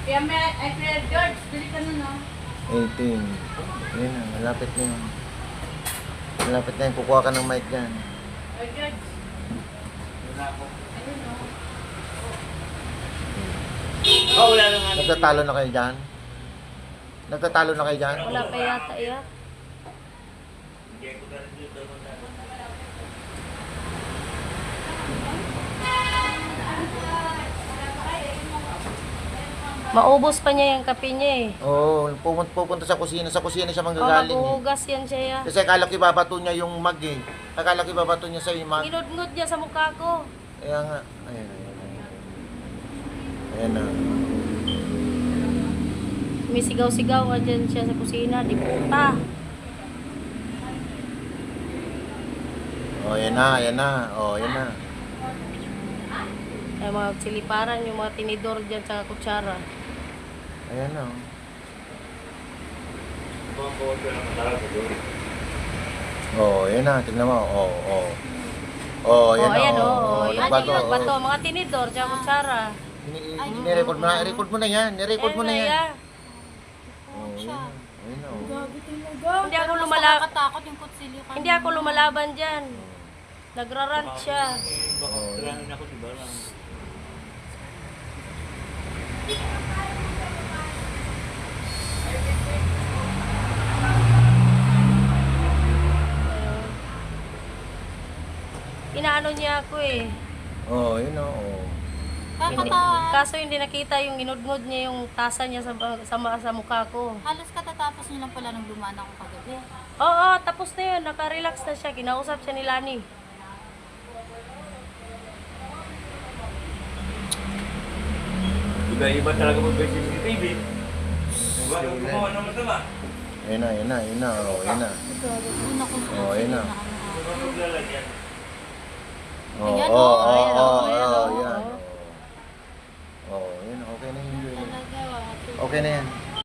Kaya may, ay Kuya George, bili ka nun, no? 18. Yun na, malapit na yun. Malapit na yun, kukuha ka ng mic dyan. Kuya George. Wala ako. Ayun, no? Oh, wala na nga. Nagtatalo na kayo dyan? Nagtatalo na kayo dyan? Wala pa yata iyak. Hindi ko na rin dito. Maubos pa niya yung kape niya eh. Oo, pupunta sa kusina. Sa kusina siya Oh, manggagaling eh. naguhugas yan siya. Kasi akala ko ibabato niya yung mug eh. Akala ko ibabato niya sa yung mug. Inudngod niya sa mukha ko. Kaya nga. Ayan, ayan, ayan. Ayan na. May sigaw-sigaw nga dyan siya sa kusina. Di puta. Oh, ayan na, ayan na. Oh, ayan na. Ay, mga siliparan, yung mga tinidor dyan sa kutsara. Ayan na. Mga bawal ko na matarap ko doon. Oh, ayan na. Tignan mo. Oh, oh. Oh, ayan Oh, na. ayan Oh, oh. Yan nagbato, yung nagbato. oh. Mga tinidor sa kutsara. Nirecord mo na. Record mo na yan. Nirecord mo na yan. Yan. Oh, ayan na. Ayan na. Oh. Gabi talaga. Hindi ako Pero mas lumala- nakakatakot yung kutsilyo kanina. Hindi ako lumalaban dyan. Nagrarant siya. Baka tirahin ako, diba lang. Inaano niya ako eh. Oh, ayan na. Oh. Hindi, Kakatawa. kaso hindi nakita yung inudngod niya yung tasa niya sa mukha ko. Halos katatapos niyo lang pala nung dumaan ako kagabi. Oo, tapos na yun. Naka-relax na siya. Kinausap siya ni Lani. Iba-iba talaga mag-version sa TV. Diba? Yung gumawa ng masama. Ayan na, ayan na, ayan na. Oh, ayan na. Una ko sa Oh, ayan na. Diba maglalagyan? Oh, Ayan, oh, oh, oh, ayan, oh, oh, ayan, oh, oh. ayan. Oh, ayan. Okay na yun. Talaga, Okay na yan.